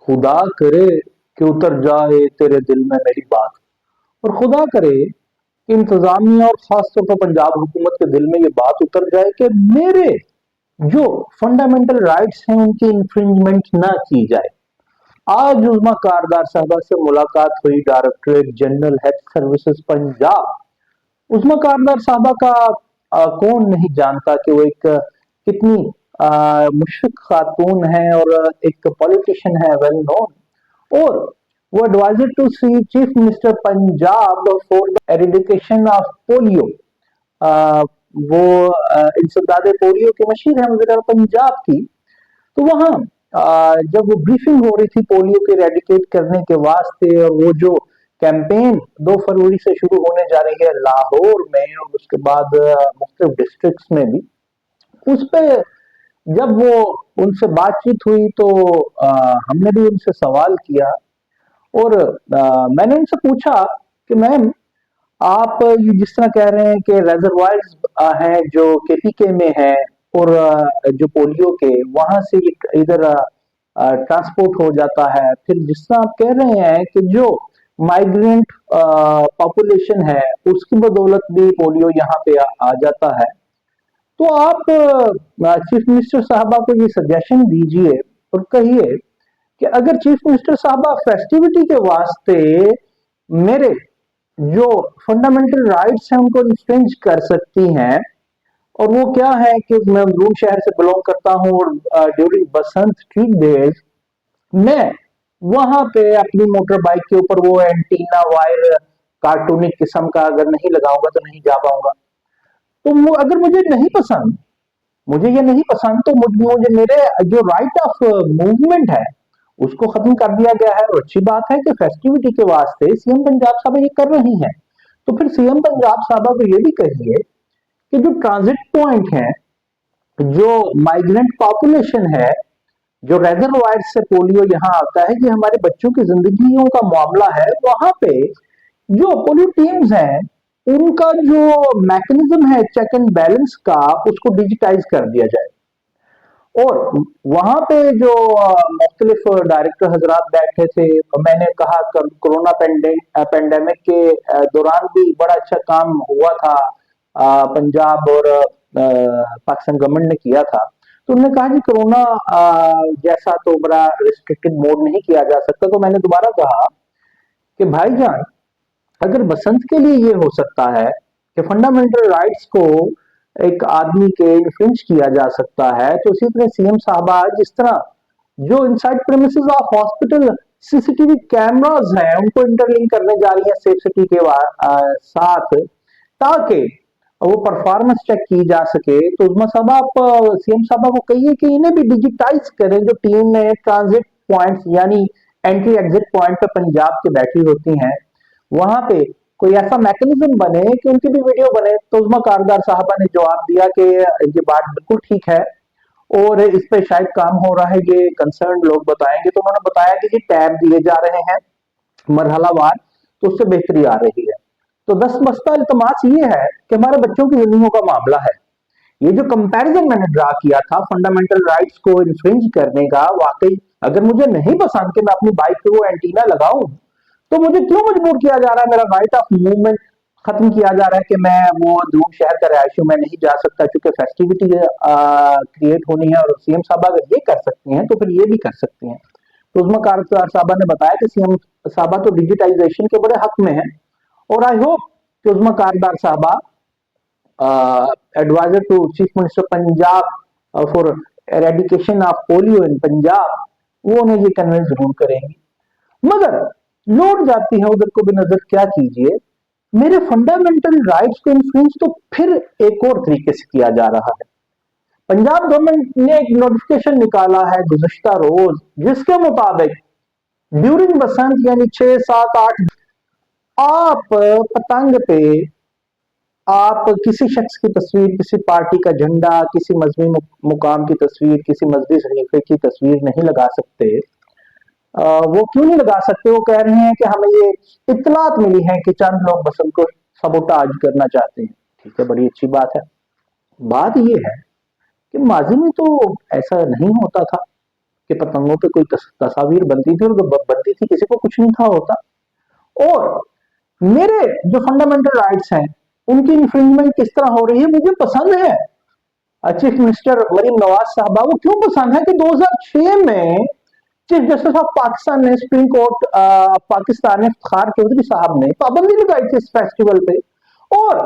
खुदा करे कि उतर जाए तेरे दिल में मेरी बात, और खुदा करे कि इंतजामिया और खासतौर पर पंजाब हुकूमत के दिल में ये बात उतर जाए कि मेरे जो फंडामेंटल राइट्स हैं उनकी इंफ्रिंजमेंट ना की जाए। आज उजमा कारदार साहबा से मुलाकात हुई, directorate general health services Punjab. Usma Kardar साहबा का कौन नहीं जानता कि वो एक कितनी मुशफिक खातून है और एक पॉलिटिशियन है, वेल नोन। और वो adviser to the chief minister Punjab for the eradication of polio. वो इंसदादे पोलियो के मशीर है वजीर पंजाब की। तो वहां जब वो ब्रीफिंग हो रही थी पोलियो के रेडिकेट करने के वास्ते, और वो जो कैंपेन 2 फरवरी से शुरू होने जा रही है लाहौर में और उसके बाद मुख्तलिफ डिस्ट्रिक्ट्स में भी, उस पे जब वो उनसे बातचीत हुई तो हमने भी उनसे सवाल किया। और मैंने उनसे पूछा कि मैम, आप ये जिस तरह कह रहे हैं कि रेजरवायर्स हैं जो केपीके में है, और जो पोलियो के वहां से इधर ट्रांसपोर्ट हो जाता है, फिर जिस तरह आप कह रहे हैं कि जो माइग्रेंट पॉपुलेशन है उसकी बदौलत भी पोलियो यहाँ पे आ जाता है, तो आप चीफ मिनिस्टर साहबा को ये सजेशन दीजिए और कहिए कि अगर चीफ मिनिस्टर साहबा फेस्टिविटी के वास्ते मेरे जो फंडामेंटल राइट्स हैं उनको इन्फ्रिंज कर सकती हैं, और वो क्या है कि मैं ममरून शहर से बिलोंग करता हूँ और ड्यूरिंग बसंत ट्रीट डेज मैं वहां पे अपनी मोटर बाइक के ऊपर वो एंटीना वायर कार्टूनिक किस्म का अगर नहीं लगाऊंगा तो नहीं जा पाऊंगा। तो अगर मुझे नहीं पसंद, मुझे ये नहीं पसंद, तो मुझे मेरे जो राइट ऑफ मूवमेंट है उसको खत्म कर दिया गया है। और अच्छी बात है कि फेस्टिविटी के वास्ते सीएम पंजाब साहब ये कर रही हैं, तो फिर सीएम पंजाब साहब को ये भी कहिए कि जो ट्रांजिट पॉइंट है, जो माइग्रेंट पॉपुलेशन है, जो रेजरवायर से पोलियो यहाँ आता है, ये हमारे बच्चों की जिंदगियों का मामला है, वहां पे जो पोलियो टीम्स हैं उनका जो मैकेनिज्म है चेक एंड बैलेंस का, उसको डिजिटाइज कर दिया जाए। और वहां पे जो मुख्तलिफ डायरेक्टर हजरात बैठे थे, मैंने कहा कोरोना पेंडेमिक के दौरान भी बड़ा अच्छा काम हुआ था, पंजाब और पाकिस्तान गवर्नमेंट ने किया था। तो उन्होंने कहा कि कोरोना जैसा तो बड़ा रिस्ट्रिक्टेड मोड नहीं किया जा सकता। तो मैंने दोबारा कहा कि भाईजान, अगर बसंत के लिए ये हो सकता है कि फंडामेंटल राइट्स को एक आदमी के इन्फ्रिंज किया जा सकता है, तो इसी तरह सीएम साहबा जिस तरह जो inside premises of hospital CCTV cameras हैं उनको इंटरलिंक करने जा रही है सेफ सिटी के साथ, ताकि वो परफॉर्मेंस चेक की जा सके। तो उस्मा साहब आप सीएम साहबा को कहिए कि इन्हें भी डिजिटाइज करें, जो टीम में ट्रांजिट पॉइंट्स यानी एंट्री एग्जिट पॉइंट पे पंजाब के बैठी होती हैं, वहां पे कोई ऐसा मैकेनिज्म बने कि उनकी भी वीडियो बने। तो उस्मा कारदार साहबा ने जवाब दिया कि ये बात बिल्कुल ठीक है और इस पे शायद काम हो रहा है, ये कंसर्न लोग बताएंगे। तो उन्होंने बताया कि ये टैब दिए जा रहे हैं मरहलावार, तो उससे बेहतरी आ रही है। तो दस बस्ता इल्तमास ये है कि हमारे बच्चों की जिंदगियों का मामला है। ये जो कंपैरिजन मैंने ड्रा किया था फंडामेंटल राइट्स को इन्फ्रिंज करने का, वाकई अगर मुझे नहीं पसंद कि मैं अपनी बाइक पे वो एंटीना लगाऊं, तो मुझे क्यों मजबूर किया जा रहा है, मेरा राइट ऑफ मूवमेंट खत्म किया जा रहा है कि मैं वो दूर शहर का रहायशी में नहीं जा सकता क्योंकि फेस्टिविटी क्रिएट होनी है। और सीएम साहबा अगर ये कर सकती हैं तो फिर ये भी कर सकती हैं। तो उस्मा कारदार साहबा ने बताया कि सीएम साहबा तो डिजिटाइजेशन के बड़े हक में है, और आई होप कि उस्मा कारदार साहबा adviser to chief minister Punjab for eradication of polio in Punjab, वो उन्हें ये कन्विंस जरूर करेंगी। मगर लौट जाती है उधर को भी नजर, क्या कीजिए, मेरे फंडामेंटल राइट्स को इन्फ्लुएंस तो फिर एक और तरीके से किया जा रहा है। पंजाब गवर्नमेंट ने एक नोटिफिकेशन निकाला है गुज़श्ता रोज, जिसके मुताबिक ड्यूरिंग बसंत यानी 6, 7, 8 आप पतंग पे आप किसी शख्स की तस्वीर, किसी पार्टी का झंडा, किसी मजहबी मुकाम की तस्वीर, किसी मजहबी शरीफे की तस्वीर नहीं लगा सकते। वो क्यों नहीं लगा सकते? वो कह रहे हैं कि हमें ये इत्तलात मिली है कि चंद लोग बसंत को सबोटाज करना चाहते हैं। ठीक है, बड़ी अच्छी बात है। बात ये है कि माजी में तो ऐसा नहीं होता था। कि पतंगों पे कोई तस्वीर बनती थी, और बनती थी किसी को कुछ नहीं था होता। और मेरे जो फंडामेंटल राइट्स हैं उनकी इंफ्रिंजमेंट किस तरह हो रही है, मुझे पसंद है। चीफ मिनिस्टर मरीम नवाज साहबा, वो क्यों पसंद है कि 2006 में चीफ जस्टिस ऑफ पाकिस्तान ने, सुप्रीम कोर्ट पाकिस्तान ने, इफ्तिखार चौधरी साहब ने पाबंदी लगाई थी इस फेस्टिवल पे, और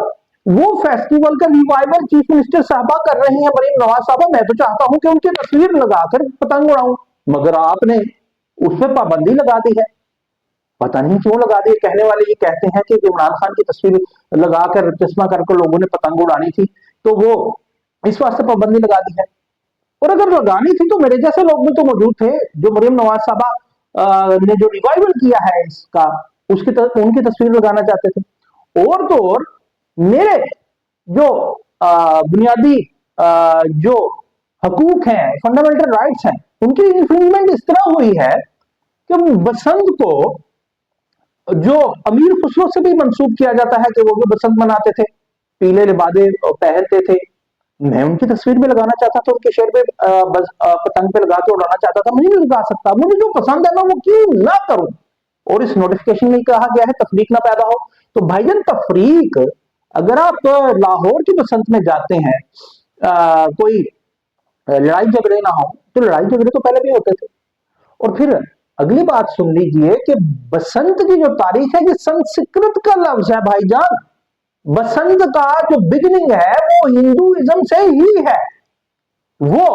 वो फेस्टिवल का रिवाइवल चीफ मिनिस्टर साहबा कर रही हैं, मरीम नवाज साहबा। मैं तो चाहता हूं कि उनकी तस्वीर लगाकर पतंग उड़ाऊं, मगर आपने उस पर पाबंदी लगा दी है। पता नहीं क्यों लगा दी। कहने वाले ये कहते हैं कि इमरान खान की तस्वीर लगाकर चश्मा करके लोगों ने पतंग उड़ानी थी, तो वो इस वास्ते पाबंदी लगा दी है। और अगर लगानी थी तो मेरे जैसे लोग भी तो मौजूद थे, जो मरीम नवाज साहबा ने जो रिवाइवल किया है इसका, उनकी तस्वीर लगाना चाहते थे। और तो और मेरे जो बुनियादी जो हकूक हैं, फंडामेंटल राइट्स हैं, उनकी इंफ्रिंजमेंट इस तरह हुई है कि बसंत को जो अमीर खुसरो से भी मंसूब किया जाता है कि वो भी बसंत मनाते थे, पीले लिबादे पहनते थे। मैं उनकी तस्वीर भी लगाना चाहता था, उनके शेर पे पतंग पे लगा के उड़ाना चाहता था, मुझे नहीं लगा सकता। मुझे जो पसंद है मैं वो क्यों ना करूं। और इस नोटिफिकेशन में कहा गया है तफरीक ना पैदा हो। तो भाईजान तफरीक, अगर आप लाहौर की बसंत में जाते हैं, कोई लड़ाई झगड़े ना हो, तो लड़ाई झगड़े तो पहले भी होते थे। और फिर अगली बात सुन लीजिए कि बसंत की जो तारीख है, ये संस्कृत का लफ्ज है भाईजान। बसंत का जो बिगिनिंग है वो हिंदुइज्म से ही है। वो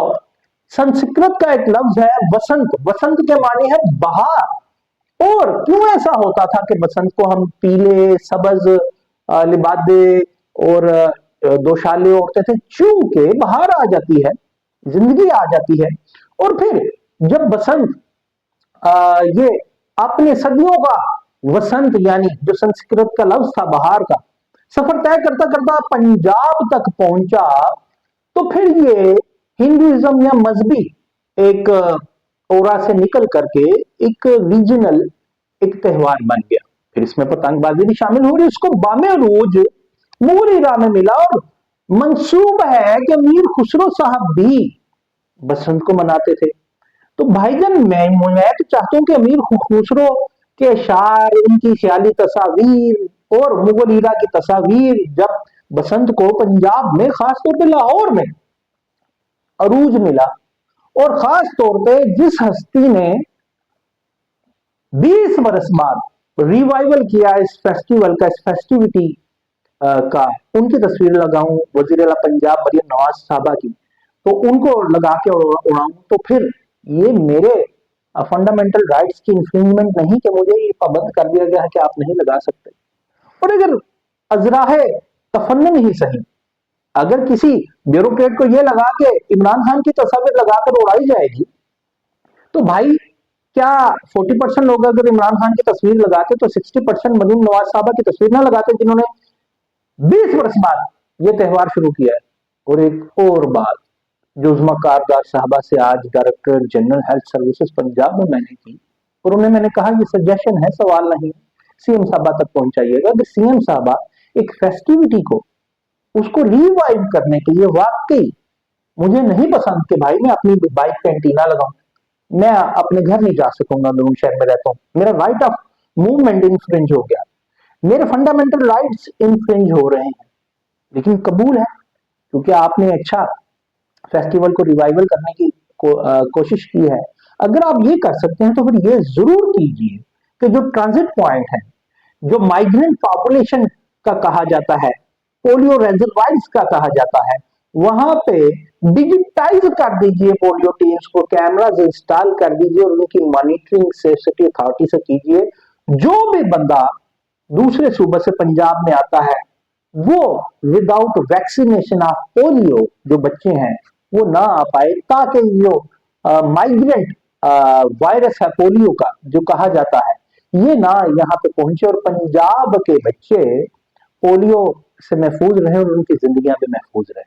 संस्कृत का एक लफ्ज है वसंत। वसंत के माने है बहार। और क्यों ऐसा होता था कि बसंत को हम पीले सब्ज लिबादे और दोशाले ओढ़ते थे? चूंकि बहार आ जाती है, जिंदगी आ जाती है। और फिर जब बसंत ये अपने सदियों का वसंत, यानी जो संस्कृत का लफ्ज था बहार का, सफर तय करता करता पंजाब तक पहुंचा, तो फिर ये हिंदुइज्म या मजहबी एक ओरा से निकल करके एक रीजनल एक त्योहार बन गया। फिर इसमें पतंगबाजी भी शामिल हो रही। उसको बामे रोज मुगल में मिला। और मंसूब है कि मीर खुसरो साहब भी बसंत को मनाते थे। तो भाईजान मैं तो चाहता हूं कि अमीर खुसरो के शार, उनकी ख्याली तस्वीर और मुगल ईरा की तस्वीर जब बसंत को पंजाब में, खासतौर पे लाहौर में अरूज मिला, और खास तौर पे जिस हस्ती ने 20 बरस बाद रिवाइवल किया इस फेस्टिवल का, इस फेस्टिविटी का, उनकी तस्वीर लगाऊं, वजीर आला पंजाब मरीम नवाज साहबा की, तो उनको लगा के उड़ाऊं, तो फिर ये मेरे फंडामेंटल राइट्स की इंफ्रिंजमेंट नहीं कि मुझे ये पाबंद कर दिया गया है कि आप नहीं लगा सकते। और अगर अजराहे तफन्नुन ही सही, अगर किसी ब्यूरोक्रेट को ये लगा के इमरान खान की तस्वीर लगाकर उड़ाई जाएगी, तो भाई क्या 40% लोग अगर इमरान खान की तस्वीर लगाते तो 60% मरीम नवाज साहबा की तस्वीर ना लगाते, जिन्होंने 20 वर्ष बाद ये त्यौहार शुरू किया है। और एक और बात जो उज़्मा कारदार साहबा से आज director general health services Punjab में मैंने की, और उन्हें मैंने कहा ये सजेशन है, सवाल नहीं, सीएम साहबा तक पहुंचाइएगा कि सीएम साहबा एक फेस्टिविटी को, उसको रिवाइव करने के लिए, वाकई मुझे नहीं पसंद कि भाई मैं अपनी बाइक पे एंटीना लगाऊं, मैं अपने घर नहीं जा सकूंगा, मैं उन शहर में रहता हूं, मेरा राइट ऑफ मूवमेंट इंफ्रिंज हो गया, मेरे फंडामेंटल राइट्स इंफ्रिंज हो रहे हैं। लेकिन कबूल है, क्योंकि आपने अच्छा फेस्टिवल को रिवाइवल करने की कोशिश की है। अगर आप ये कर सकते हैं तो फिर ये जरूर कीजिए कि जो ट्रांजिट पॉइंट है, जो माइग्रेंट पॉपुलेशन का कहा जाता है, पोलियो रेजर्वायर्स का कहा जाता है, वहां पे डिजिटाइज कर दीजिए पोलियो टीम्स को, कैमरास इंस्टॉल कर दीजिए और उनकी मॉनिटरिंग सिटी अथॉरिटी से कीजिए। जो भी बंदा दूसरे सूबे से पंजाब में आता है वो विदाउट वैक्सीनेशन ऑफ पोलियो, जो बच्चे हैं वो ना आ पाए, ताकि जो माइग्रेंट वायरस है पोलियो का जो कहा जाता है, ये ना यहाँ पे पहुंचे और पंजाब के बच्चे पोलियो से महफूज रहे और उनकी जिंदगियां भी महफूज रहे।